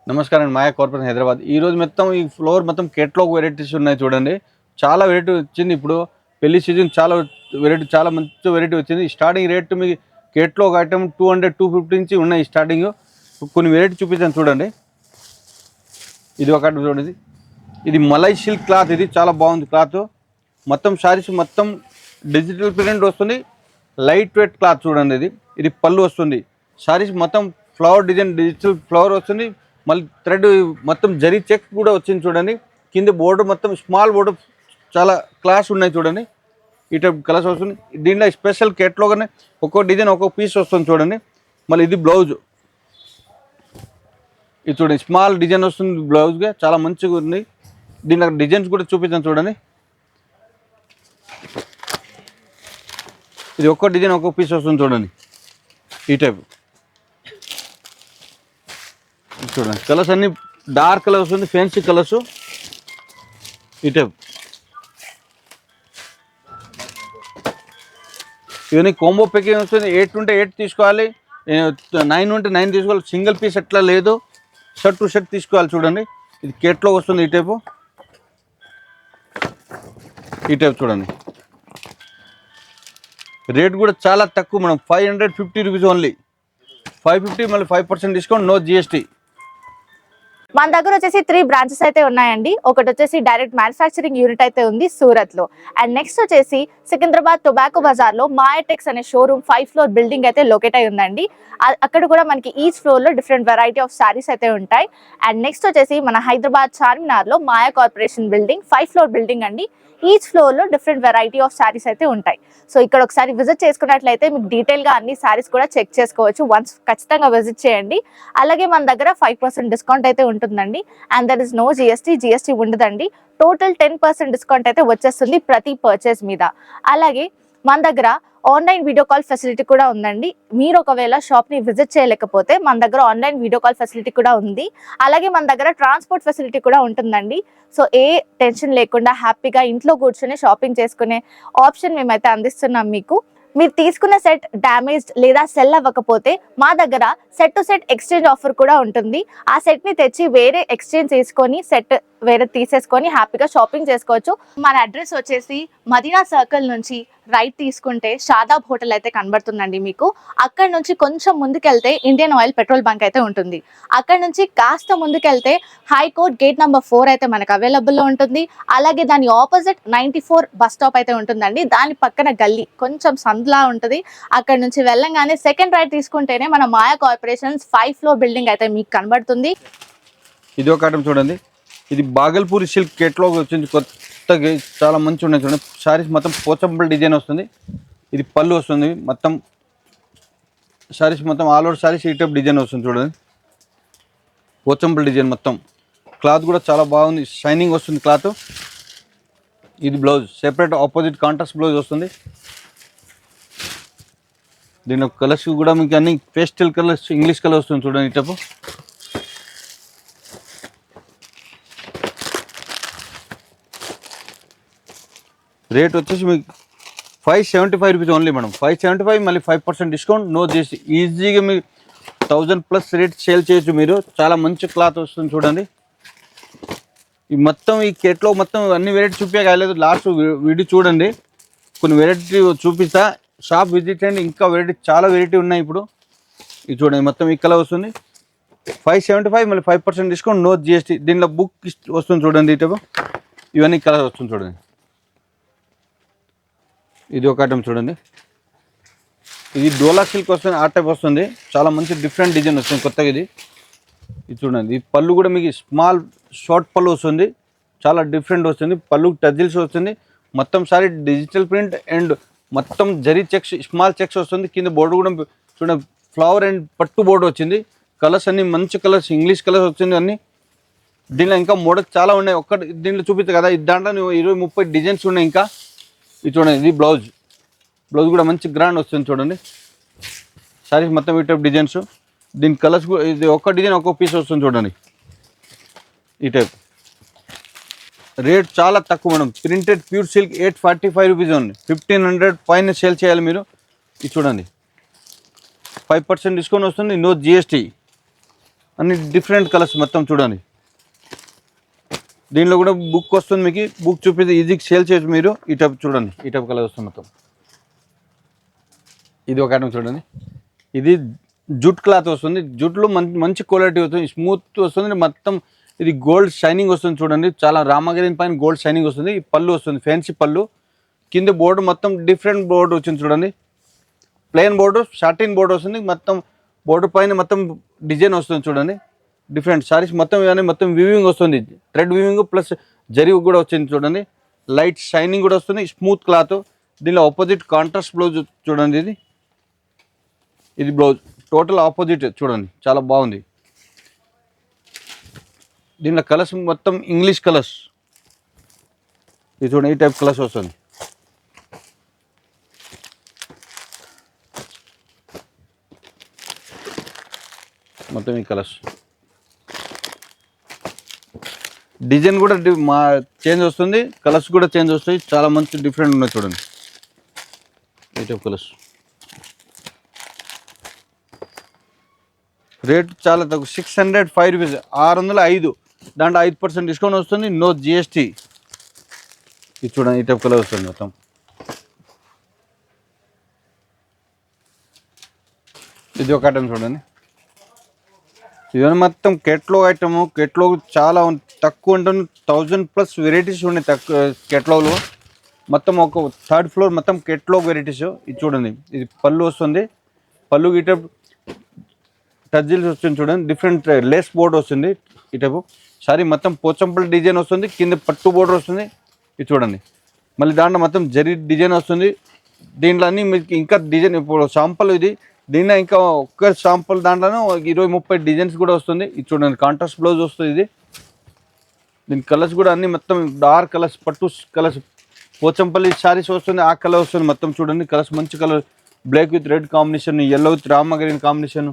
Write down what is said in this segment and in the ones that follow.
నమస్కారం మాయా కార్పొరేషన్ హైదరాబాద్. ఈరోజు మొత్తం ఈ ఫ్లోర్ మొత్తం కేటలాగ్ వెరైటీస్ ఉన్నాయి చూడండి. చాలా వెరైటీ వచ్చింది. ఇప్పుడు పెళ్లి సీజన్ చాలా వెరైటీ, చాలా మంచి వెరైటీ వచ్చింది. స్టార్టింగ్ రేట్ మీ కేటలాగ్ ఐటమ్ 200-250 నుంచి ఉన్నాయి స్టార్టింగ్. కొన్ని వెరైటీ చూపించాను చూడండి. ఇది ఒకటి చూడండి, ఇది మలై సిల్క్ క్లాత్. ఇది చాలా బాగుంది క్లాత్. మొత్తం శారీస్ మొత్తం డిజిటల్ ప్రింట్ వస్తుంది. లైట్ వెయిట్ క్లాత్ చూడండి. ఇది పళ్ళు వస్తుంది. శారీస్ మొత్తం ఫ్లవర్ డిజైన్, డిజిటల్ ఫ్లవర్ వస్తుంది. మళ్ళీ థ్రెడ్ మొత్తం జరీ చెక్ కూడా వచ్చింది చూడండి. కింద బోర్డర్ మొత్తం స్మాల్ బోర్డర్, చాలా క్లాస్ ఉన్నాయి చూడండి. ఈ టైప్ కలర్స్ వస్తుంది. దీంట్లో స్పెషల్ కేటలాగ్నే ఒక్కో డిజైన్ ఒక్కో పీస్ వస్తుంది చూడండి. మళ్ళీ ఇది బ్లౌజ్. ఇది చూడండి, స్మాల్ డిజైన్ వస్తుంది బ్లౌజ్గా, చాలా మంచిగా ఉంది. దీంట్లో డిజైన్స్ కూడా చూపించాను చూడండి. ఇది ఒక్కో డిజైన్ ఒక్కో పీస్ వస్తుంది చూడండి. ఈ టైప్ చూడండి. కలర్స్ అన్ని డార్క్ కలర్స్ వస్తుంది, ఫ్యాన్సీ కలర్స్. ఈ టైప్ ఇవన్నీ కాంబో ప్యాకింగ్ వస్తుంది. 8 ఉంటే 8 తీసుకోవాలి, 9 ఉంటే 9 తీసుకోవాలి. సింగిల్ పీస్ అట్లా లేదు, షర్ట్ టు షర్ట్ తీసుకోవాలి చూడండి. ఇది కేటలాగ్ వస్తుంది. ఈ టైపు చూడండి. రేట్ కూడా చాలా తక్కువ మేడం, 550 రూపీస్ ఓన్లీ. 550 మళ్ళీ 5% డిస్కౌంట్, నో జిఎస్టీ. మన దగ్గర వచ్చేసి 3 బ్రాంచెస్ అయితే ఉన్నాయండి. ఒకటి వచ్చేసి డైరెక్ట్ మ్యానుఫ్యాక్చరింగ్ యూనిట్ అయితే ఉంది సూరత్ లో. అండ్ నెక్స్ట్ వచ్చేసి సికింద్రాబాద్ టొబాకో బజార్ లో మాయాటెక్స్ అనే షోరూమ్ 5 ఫ్లోర్ బిల్డింగ్ అయితే లొకేట్ అయి ఉందండి. అక్కడ కూడా మనకి ఈచ్ ఫ్లోర్ లో డిఫరెంట్ వెరైటీ ఆఫ్ సారీస్ అయితే ఉంటాయి. అండ్ నెక్స్ట్ వచ్చేసి మన హైదరాబాద్ చార్మినార్ లో మాయా కార్పొరేషన్ బిల్డింగ్ 5 ఫ్లోర్ బిల్డింగ్ అండి. ఈచ్ ఫ్లోర్ లో డిఫరెంట్ వెరైటీ ఆఫ్ సారీస్ అయితే ఉంటాయి. సో ఇక్కడ ఒకసారి విజిట్ చేసుకున్నట్లయితే మీకు డీటెయిల్ గా అన్ని సారీస్ కూడా చెక్ చేసుకోవచ్చు. వన్స్ ఖచ్చితంగా విజిట్ చేయండి. అలాగే మన దగ్గర 5% డిస్కౌంట్ అయితే ఉంటుందండి. And there is no GST ఉండదండి. టోటల్ 10% డిస్కౌంట్ అయితే వచ్చేస్తుంది ప్రతి పర్చేస్ మీద. అలాగే మన దగ్గర ఆన్లైన్ వీడియో కాల్ ఫెసిలిటీ కూడా ఉందండి. మీరు ఒకవేళ షాప్ ని విజిట్ చేయలేకపోతే మన దగ్గర ఆన్లైన్ వీడియో కాల్ ఫెసిలిటీ కూడా ఉంది. అలాగే మన దగ్గర ట్రాన్స్పోర్ట్ ఫెసిలిటీ కూడా ఉంటుందండి. సో ఏ టెన్షన్ లేకుండా హ్యాపీగా ఇంట్లో కూర్చొని షాపింగ్ చేసుకునే ఆప్షన్ మేమైతే అందిస్తున్నాం మీకు. మీరు తీసుకున్న సెట్ డ్యామేజ్డ్ లేదా సెల్ అవ్వకపోతే మా దగ్గర set to set exchange offer కూడా ఉంటుంది. ఆ సెట్ ని తెచ్చి వేరే ఎక్స్చేంజ్ చేసుకొని సెట్ వేరే తీసేసుకొని హ్యాపీగా షాపింగ్ చేసుకోవచ్చు. మన అడ్రస్ వచ్చేసి మదీనా సర్కిల్ నుంచి రైట్ తీసుకుంటే షాదాబ్ హోటల్ అయితే కనబడుతుందండి మీకు. అక్కడ నుంచి కొంచెం ముందుకెళ్తే ఇండియన్ ఆయిల్ పెట్రోల్ బంక్ అయితే ఉంటుంది. అక్కడ నుంచి కాస్త ముందుకెళ్తే హైకోర్ట్ గేట్ నెంబర్ 4 అయితే మనకు అవైలబుల్లో ఉంటుంది. అలాగే దాని ఆపోజిట్ 94 బస్ స్టాప్ అయితే ఉంటుందండి. దాని పక్కన గల్లీ కొంచెం సందులా ఉంటుంది. అక్కడ నుంచి వెళ్ళంగానే సెకండ్ రైట్ తీసుకుంటేనే మన మాయా కార్పొరేషన్స్ 5 ఫ్లోర్ బిల్డింగ్ అయితే మీకు కనబడుతుంది. ఇది ఒక ఐటమ్ చూడండి. ఇది బాగల్పూరి సిల్క్ కేటలాగ్ వచ్చింది కొత్తగా, చాలా మంచి ఉన్నాయి చూడండి. శారీస్ మొత్తం పోచంపల్ డిజైన్ వస్తుంది. ఇది పళ్ళు వస్తుంది. మొత్తం శారీస్ మొత్తం ఆల్ ఓవర్ శారీస్ ఈ టైప్ డిజైన్ వస్తుంది చూడండి. పోచంపల్ డిజైన్ మొత్తం. క్లాత్ కూడా చాలా బాగుంది, షైనింగ్ వస్తుంది క్లాత్. ఇది blouse separate opposite contrast blouse వస్తుంది. దీని కలర్స్ కూడా మీకు అన్ని పేస్టల్ కలర్స్, ఇంగ్లీష్ కలర్ వస్తుంది చూడండి. ఈ టైపు రేట్ వచ్చేసి మీకు 575 రూపీస్ ఓన్లీ మేడం. 575 మళ్ళీ 5% డిస్కౌంట్, నో చేసి ఈజీగా మీకు 1000+ రేట్ సేల్ చేయొచ్చు మీరు. చాలా మంచి క్లాత్ వస్తుంది చూడండి. ఈ మొత్తం ఈ కేట్లో మొత్తం అన్ని వెరైటీ చూపించగలేదు. లాస్ట్ వీడియో చూడండి, కొన్ని వెరైటీ చూపిస్తా. షాప్ విజిట్ చేయండి, ఇంకా వెరైటీ చాలా వెరైటీ ఉన్నాయి. ఇప్పుడు ఇది చూడండి, మొత్తం ఈ కలర్ వస్తుంది. 575 మళ్ళీ 5% డిస్కౌంట్, నో జిఎస్టీ. దీనిలో బుక్ వస్తుంది చూడండి. ఈ టైపు ఇవన్నీ కలర్ వస్తుంది చూడండి. ఇది ఒక ఐటమ్ చూడండి. ఇది డోలా సిల్క్ వస్తుంది, ఆ టైప్ వస్తుంది. చాలా మంచి డిఫరెంట్ డిజైన్ వస్తుంది కొత్తగా. ఇది చూడండి. ఈ పళ్ళు కూడా మీకు స్మాల్ షార్ట్ పళ్ళు వస్తుంది, చాలా డిఫరెంట్ వస్తుంది. పళ్ళు టజిల్స్ వస్తుంది. మొత్తం సారీ డిజిటల్ ప్రింట్ అండ్ మొత్తం జరీ చెక్స్, స్మాల్ చెక్స్ వస్తుంది. కింద బోర్డు కూడా చూడండి, ఫ్లవర్ అండ్ పట్టు బోర్డు వచ్చింది. కలర్స్ అన్ని మంచి కలర్స్, ఇంగ్లీష్ కలర్స్ వచ్చింది అన్ని. దీనిలో ఇంకా మోడల్స్ చాలా ఉన్నాయి. ఒక్కటి దీంట్లో చూపిస్తాయి కదా, ఇది దాంట్లో 20-30 డిజైన్స్ ఉన్నాయి ఇంకా. ఇది చూడండి, ఇది బ్లౌజ్ కూడా మంచి గ్రాండ్ వస్తుంది చూడండి. సారీస్ మొత్తం ఈ టైప్ డిజైన్స్. దీని కలర్స్ ఇది ఒక్క డిజైన్ ఒక్కొక్క పీస్ వస్తుంది చూడండి. ఈ టైప్ రేట్ చాలా తక్కువ madam. Printed pure silk 845 rupees only. 1500 పైన సేల్ చేయాలి మీరు. ఇది చూడండి, 5% డిస్కౌంట్ వస్తుంది, నో జిఎస్టీ. అన్ని డిఫరెంట్ కలర్స్ మొత్తం చూడండి. దీనిలో కూడా బుక్ వస్తుంది మీకు, బుక్ చూపిస్తే ఈజీగా సేల్ చేయొచ్చు మీరు. ఈ టైప్ చూడండి, ఈ టైప్ కలర్ వస్తుంది మొత్తం. ఇది ఒక ఐటమ్ చూడండి, ఇది జూట్ క్లాత్ వస్తుంది, జూట్లో మంచి క్వాలిటీ వస్తుంది, స్మూత్ వస్తుంది మొత్తం. ఇది గోల్డ్ షైనింగ్ వస్తుంది చూడండి, చాలా రామగిరిన్ పైన గోల్డ్ షైనింగ్ వస్తుంది. ఈ పళ్ళు వస్తుంది ఫ్యాన్సీ పళ్ళు, కింద బోర్డు మొత్తం డిఫరెంట్ బోర్డు వచ్చింది చూడండి. ప్లెయిన్ బోర్డు, షార్టిన్ బోర్డు వస్తుంది, మొత్తం బోర్డు పైన మొత్తం డిజైన్ వస్తుంది చూడండి. డిఫరెంట్ సారీస్ మొత్తం కానీ మొత్తం వీవింగ్ వస్తుంది, థ్రెడ్ వీవింగ్ ప్లస్ జరీ కూడా వచ్చింది చూడండి. లైట్ షైనింగ్ కూడా వస్తుంది, స్మూత్ క్లాత్. దీనిలో ఆపోజిట్ కాంట్రాస్ట్ బ్లౌజ్ చూడండి. ఇది బ్లౌజ్ టోటల్ ఆపోజిట్ చూడండి, చాలా బాగుంది. దీనిలో కలర్స్ మొత్తం ఇంగ్లీష్ కలర్స్. ఇది చూడండి, ఈ టైప్ కలర్స్ వస్తుంది. మొత్తం ఈ కలర్స్, డిజైన్ కూడా చేంజ్ వస్తుంది, కలర్స్ కూడా చేంజ్ వస్తాయి, చాలా మంచి డిఫరెంట్ ఉన్నాయి చూడండి. ఈ టైప్ కలర్స్. రేట్ చాలా తక్కువ, 605 రూపీస్, 605. దాంట్లో 5% డిస్కౌంట్ వస్తుంది, నో GST. ఇది చూడండి, ఈ టైప్ కలర్ వస్తుంది మొత్తం. ఇది ఒక ఐటమ్ చూడండి, ఇవన్నీ మొత్తం కేటలాగ్ ఐటమ్. కేటలాగ్ చాలా తక్కువ ఉంటుంది, 1000+ వెరైటీస్ ఉన్నాయి తక్కువ కేటలాగ్లో. మొత్తం ఒక 3rd ఫ్లోర్ మొత్తం కేటలాగ్ వెరైటీస్. ఇది చూడండి, ఇది పళ్ళు వస్తుంది, పళ్ళు ఈ టైప్ టజిల్స్ వస్తుంది చూడండి, డిఫరెంట్ లేస్ బోర్డు వస్తుంది. ఈ టైపు సారీ మొత్తం పోచంపల్లి డిజైన్ వస్తుంది, కింద పట్టు బోర్డర్ వస్తుంది. ఇది చూడండి, మళ్ళీ దాంట్లో మొత్తం జరీ డిజైన్ వస్తుంది. దీంట్లో అన్ని మీకు ఇంకా డిజైన్, ఇప్పుడు శాంపుల్ ఇది, దీంట్లో ఇంకా ఒక్క శాంపుల్ దాంట్లోనే 20-30 డిజైన్స్ కూడా వస్తుంది. ఇది చూడండి, కాంట్రాస్ట్ బ్లౌజ్ వస్తుంది. ఇది దీని కలర్స్ కూడా అన్ని మొత్తం డార్క్ కలర్స్, పట్టు కలర్స్, పోచంపల్లి శారీస్ వస్తుంది, ఆ కలర్ వస్తుంది మొత్తం చూడండి. కలర్స్ మంచి colour, black with red combination, yellow with Rama green combination,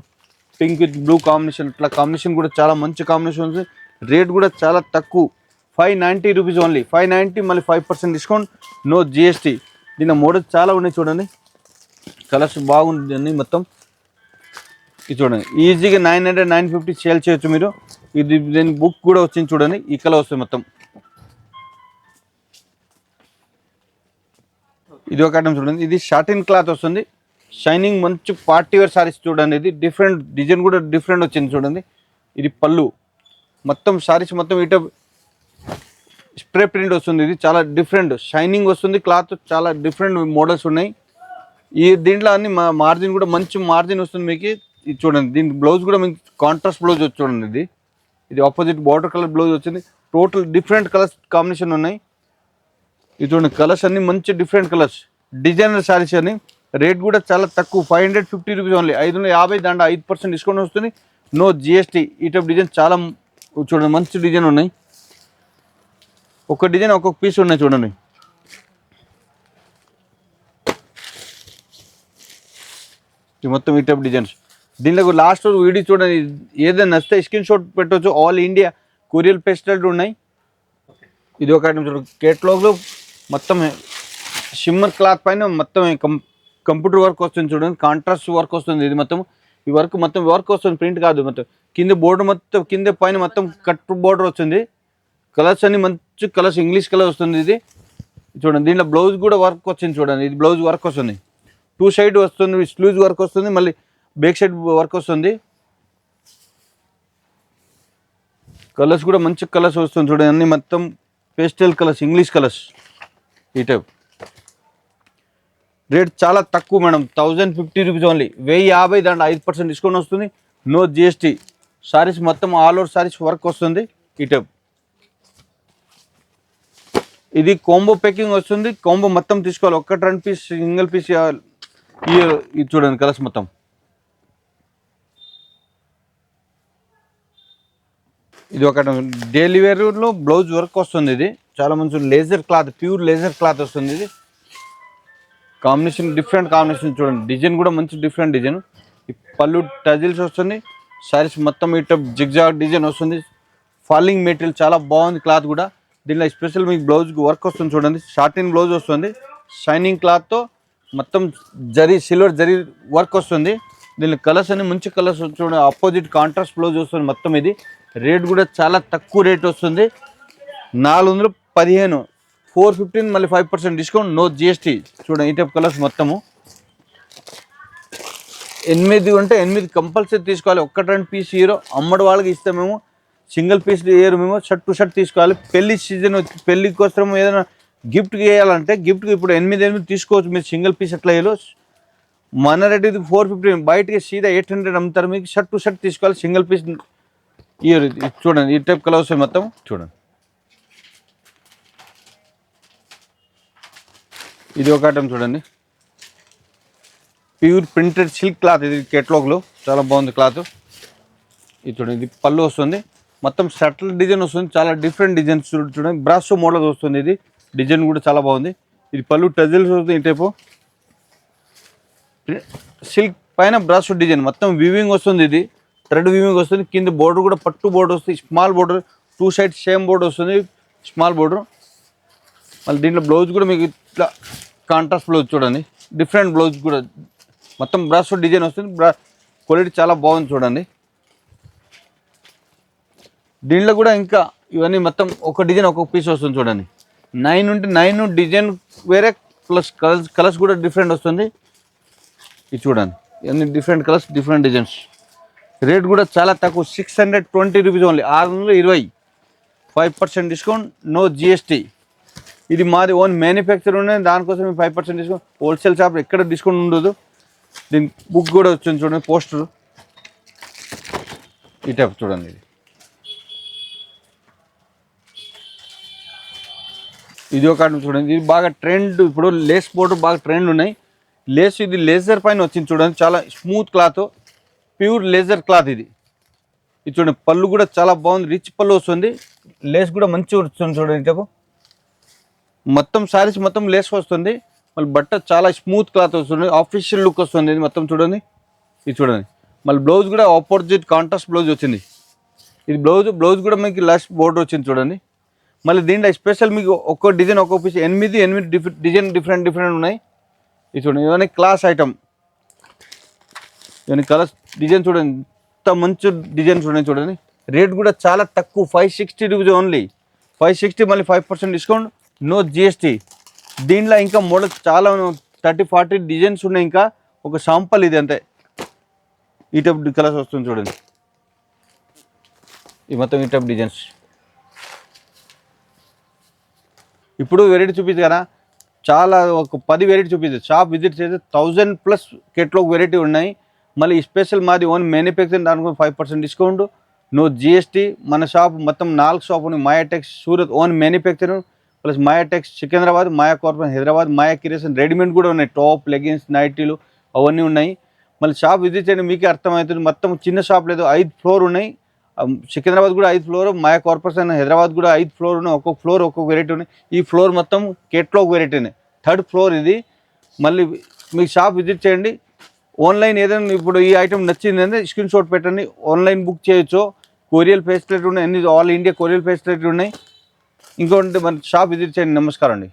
pink with blue combination, ఇట్లా కాంబినేషన్ కూడా చాలా మంచి కాంబినేషన్ ఉంది. రేట్ కూడా చాలా తక్కువ, 590 రూపీస్ ఓన్లీ, 590 మళ్ళీ 5% డిస్కౌంట్, నో GST. దీని మోడల్స్ చాలా ఉన్నాయి చూడండి, కలర్స్ బాగుంది అన్ని మొత్తం. ఇది చూడండి, ఈజీగా 900, 950 సేల్ చేయొచ్చు మీరు. ఇది దీని బుక్ కూడా వచ్చింది చూడండి, ఈ కలర్ వస్తుంది మొత్తం. ఇది ఒక ఐటమ్ చూడండి, ఇది షార్టిన్ క్లాత్ వస్తుంది, షైనింగ్ మంచి పార్టీ వేర్ సారీస్ చూడండి. ఇది డిఫరెంట్ డిజైన్ కూడా డిఫరెంట్ వచ్చింది చూడండి. ఇది పళ్ళు మొత్తం సారీస్ మొత్తం ఇట స్ప్రే ప్రింట్ వస్తుంది. ఇది చాలా డిఫరెంట్ షైనింగ్ వస్తుంది, క్లాత్ చాలా డిఫరెంట్ మోడల్స్ ఉన్నాయి. ఈ దీంట్లో అన్ని మార్జిన్ కూడా మంచి మార్జిన్ వస్తుంది మీకు. ఇది చూడండి, దీని బ్లౌజ్ కూడా మీకు కాంట్రాస్ట్ బ్లౌజ్ వచ్చి చూడండి. ఇది ఆపోజిట్ బార్డర్ కలర్ బ్లౌజ్ వచ్చింది, టోటల్ డిఫరెంట్ కలర్స్ కాంబినేషన్ ఉన్నాయి. ఇది చూడండి, కలర్స్ అన్ని మంచి డిఫరెంట్ కలర్స్, డిజైనర్ సారీస్ అని. రేట్ కూడా చాలా తక్కువ, 550 రూపీస్ ఓన్లీ, 550. దాంట్లో 5% డిస్కౌంట్ వస్తుంది, నో GST. ఈ టైప్ డిజైన్ చాలా చూడండి, మంచి డిజైన్ ఉన్నాయి. ఒక డిజైన్ ఒక్కొక్క పీస్ ఉన్నాయి చూడండి. ఇది మొత్తం ఈ టైప్ డిజైన్స్. దీనిలో లాస్ట్ వీడియో చూడండి, ఏదైనా నచ్చితే స్క్రీన్ షాట్ పెట్టవచ్చు. ఆల్ ఇండియా కొరియర్ ఫెసిలిటీ ఉన్నాయి. ఇది ఒక ఐటమ్ చూడండి, కేటలాగ్లో మొత్తం షిమ్మర్ క్లాత్ పైన మొత్తం కంప్యూటర్ వర్క్ వస్తుంది చూడండి, కాంట్రాస్ట్ వర్క్ వస్తుంది. ఇది మొత్తం ఈ వర్క్ మొత్తం వర్క్ వస్తుంది, ప్రింట్ కాదు. మొత్తం కింద బోర్డు మొత్తం కింద పైన మొత్తం కట్ బోర్డర్ వస్తుంది. కలర్స్ అన్ని మంచి కలర్స్, ఇంగ్లీష్ కలర్ వస్తుంది. ఇది చూడండి, దీంట్లో బ్లౌజ్ కూడా వర్క్ వచ్చింది చూడండి. ఇది బ్లౌజ్ వర్క్ వస్తుంది, 2 సైడ్ వస్తుంది, స్లీవ్స్ వర్క్ వస్తుంది, మళ్ళీ బ్యాక్ సైడ్ వర్క్ వస్తుంది. కలర్స్ కూడా మంచి కలర్స్ వస్తుంది చూడండి, అన్ని మొత్తం పేస్టల్ కలర్స్, ఇంగ్లీష్ కలర్స్. ఈ టైప్ రేట్ చాలా తక్కువ మేడం, 1050 రూపీస్ ఓన్లీ, 1050. దాంట్లో 5% డిస్కౌంట్ వస్తుంది, నో GST. సారీస్ మొత్తం ఆల్ ఓవర్ సారీస్ వర్క్ వస్తుంది. ఈ టైప్ ఇది కాంబో ప్యాకింగ్ వస్తుంది, కాంబో మొత్తం తీసుకోవాలి, 1-2 పీస్ సింగిల్ పీస్. ఇది చూడండి, కలర్స్ మొత్తం. ఇది ఒక డైలీ వేర్లో బ్లౌజ్ వర్క్ వస్తుంది. ఇది చాలా మంచి laser cloth, pure laser cloth వస్తుంది. ఇది కాంబినేషన్ డిఫరెంట్ కాంబినేషన్ చూడండి, డిజైన్ కూడా మంచి డిఫరెంట్ డిజైన్. ఈ పళ్ళు టజిల్స్ వస్తుంది, సారీస్ మొత్తం ఇట్లా జిగ్జాగ్ డిజైన్ వస్తుంది, ఫాలింగ్ మెటీరియల్ చాలా బాగుంది క్లాత్ కూడా. దీనిలో స్పెషల్ మీకు బ్లౌజ్ వర్క్ వస్తుంది చూడండి, షార్టిన్ బ్లౌజ్ వస్తుంది, షైనింగ్ క్లాత్తో మొత్తం జరీ సిల్వర్ జరీ వర్క్ వస్తుంది. దీని కలర్స్ అన్ని మంచి కలర్స్ చూడండి, ఆపోజిట్ కాంట్రాస్ట్ బ్లౌజ్ వస్తుంది మొత్తం. ఇది రేట్ కూడా చాలా తక్కువ రేట్ వస్తుంది, 415, 415 మళ్ళీ 5% డిస్కౌంట్, నో జిఎస్టీ. చూడండి ఈ టైప్ కలర్స్ మొత్తము 8 ఉంటే 8 కంపల్సరీ తీసుకోవాలి. 1-2 పీస్ హీరో అమ్మడి వాళ్ళకి ఇస్తే మేము సింగిల్ పీస్ ఇయర్ మేము షర్ట్ టు షర్ట్ తీసుకోవాలి. పెళ్లి సీజన్ వచ్చి పెళ్లి కోసం ఏదైనా గిఫ్ట్కి వేయాలంటే గిఫ్ట్కి ఇప్పుడు 8 తీసుకోవచ్చు మీరు, సింగిల్ పీస్ ఎట్లా వేయాలో. మన రేట్ ఇది 415, బయటకి సీదా 800 అమ్ముతారు. మీకు షర్ట్ టు షర్ట్ తీసుకోవాలి, సింగిల్ పీస్ ఇయర్. చూడండి ఈ టైప్ కలర్స్ మొత్తం చూడండి. ఇది ఒక ఐటమ్ చూడండి, ప్యూర్ ప్రింటెడ్ సిల్క్ క్లాత్. ఇది కేటలాగ్లో చాలా బాగుంది క్లాత్. ఇది చూడండి, ఇది పళ్ళు వస్తుంది మొత్తం షర్ట్ల డిజైన్ వస్తుంది, చాలా డిఫరెంట్ డిజైన్స్ చూడండి. బ్రాసో మోడల్ వస్తుంది, ఇది డిజైన్ కూడా చాలా బాగుంది. ఇది పళ్ళు టజిల్స్ వస్తుంది, ఈ టైపు సిల్క్ పైన బ్రాసో డిజైన్ మొత్తం వీవింగ్ వస్తుంది. ఇది థ్రెడ్ వీవింగ్ వస్తుంది, కింద బోర్డర్ కూడా పట్టు బోర్డర్ వస్తుంది, small border, 2 sides same border వస్తుంది, స్మాల్ బోర్డర్. మళ్ళీ దీంట్లో బ్లౌజ్ కూడా మీకు ఇట్లా కాంట్రాస్ట్ బ్లౌజ్ చూడండి, డిఫరెంట్ బ్లౌజ్ కూడా మొత్తం బ్రాసో డిజైన్ వస్తుంది. క్వాలిటీ చాలా బాగుంది చూడండి. దీంట్లో కూడా ఇంకా ఇవన్నీ మొత్తం ఒక డిజైన్ ఒక్కొక్క పీస్ వస్తుంది చూడండి. 9 ఉంటే 9 డిజైన్ వేరే, ప్లస్ కలర్స్ కూడా డిఫరెంట్ వస్తుంది. ఇది చూడండి, ఇవన్నీ different colours, different designs. Rate కూడా చాలా తక్కువ, 620 rupees only, 620, 5% discount, no GST. ఇది మాది ఓన్ మ్యానుఫ్యాక్చర్ ఉన్నాయి, దానికోసం 5% డిస్కౌంట్. హోల్సేల్ షాప్ ఎక్కడ డిస్కౌంట్ ఉండదు. దీని బుక్ కూడా వచ్చింది చూడండి, పోస్టర్ ఈ టైప్ చూడండి. ఇది ఒక చూడండి, ఇది బాగా ట్రెండ్, ఇప్పుడు లేస్ బోర్డర్ బాగా ట్రెండ్ ఉన్నాయి. లేస్ ఇది లేజర్ పైన వచ్చింది చూడండి, చాలా smooth cloth, pure laser cloth. ఇది చూడండి, పళ్ళు కూడా చాలా బాగుంది, రిచ్ పళ్ళు వస్తుంది, లేస్ కూడా మంచిగా వస్తుంది చూడండి. టైపు మొత్తం శారీస్ మొత్తం లేస్ వస్తుంది, మళ్ళీ బట్ట చాలా స్మూత్ క్లాత్ వస్తుంది, ఆఫీషియల్ లుక్ వస్తుంది. ఇది మొత్తం చూడండి, ఇది చూడండి. మళ్ళీ బ్లౌజ్ కూడా ఆపోజిట్ కాంట్రాస్ట్ బ్లౌజ్ వచ్చింది. ఇది బ్లౌజ్ కూడా మీకు లాస్ట్ బోర్డర్ వచ్చింది చూడండి. మళ్ళీ దీంట్లో స్పెషల్ మీకు ఒక్కో డిజైన్ ఒక్కో పీస్ 8 డిజైన్ డిఫరెంట్ ఉన్నాయి. ఇది చూడండి, ఇవన్నీ క్లాస్ ఐటమ్, ఇవన్నీ కలర్స్ డిజైన్ చూడండి, ఎంత మంచి డిజైన్ చూడండి. రేట్ కూడా చాలా తక్కువ, 560 రూపీస్ ఓన్లీ, 560 మళ్ళీ 5% డిస్కౌంట్, నో జిఎస్టీ. దీంట్లో ఇంకా మోడల్స్ చాలా 30-40 డిజైన్స్ ఉన్నాయి. ఇంకా ఒక శాంపుల్ ఇది అంతే, ఈ టైప్ కలర్స్ వస్తుంది చూడండి. ఈ మొత్తం ఈ టైప్ డిజైన్స్. ఇప్పుడు వెరైటీ చూపించు కదా, చాలా ఒక 10 వెరైటీ చూపిస్తుంది. షాప్ విజిట్ చేస్తే 1000+ కేటలాగ్ వెరైటీ ఉన్నాయి. మళ్ళీ స్పెషల్ మాది ఓన్ మ్యానుఫ్యాక్చరింగ్, దానికి 5% డిస్కౌంట్, నో జిఎస్టీ. మన షాప్ మొత్తం 4 షాప్ ఉన్నాయి, Mayatex Surat own manufacturing, plus Mayatex Secunderabad, Maya corporation Hyderabad, Maya creation readymade కూడా ఉన్నాయి, టాప్, లెగిన్స్, నైటీలు అవన్నీ ఉన్నాయి. మళ్ళీ షాప్ విజిట్ చేయండి, మీకే అర్థమవుతుంది. మొత్తం చిన్న షాప్ లేదు, 5 ఫ్లోర్ ఉన్నాయి. సికింద్రాబాద్ కూడా 5 ఫ్లోర్, మాయా కార్పొరేషన్ హైదరాబాద్ కూడా 5 ఫ్లోర్ ఉన్నాయి. ఒక్కొక్క ఫ్లోర్ ఒక్కొక్క వెరైటీ ఉన్నాయి. ఈ ఫ్లోర్ మొత్తం కేటలాగ్ వెరైటీ ఉన్నాయి, 3rd ఫ్లోర్ ఇది. మళ్ళీ మీకు షాప్ విజిట్ చేయండి. ఆన్లైన్ ఏదైనా ఇప్పుడు ఈ ఐటమ్ నచ్చింది అంటే స్క్రీన్ షాట్ పెట్టండి, ఆన్లైన్ బుక్ చేయొచ్చు. కొరియర్ ఫెసిలిటీ ఉన్నాయి, అన్ని ఆల్ ఇండియా కొరియర్ ఫెసిలిటీ ఉన్నాయి. ఇంకోటి మన షాప్ విజిట్ చేయండి. నమస్కారం అండి.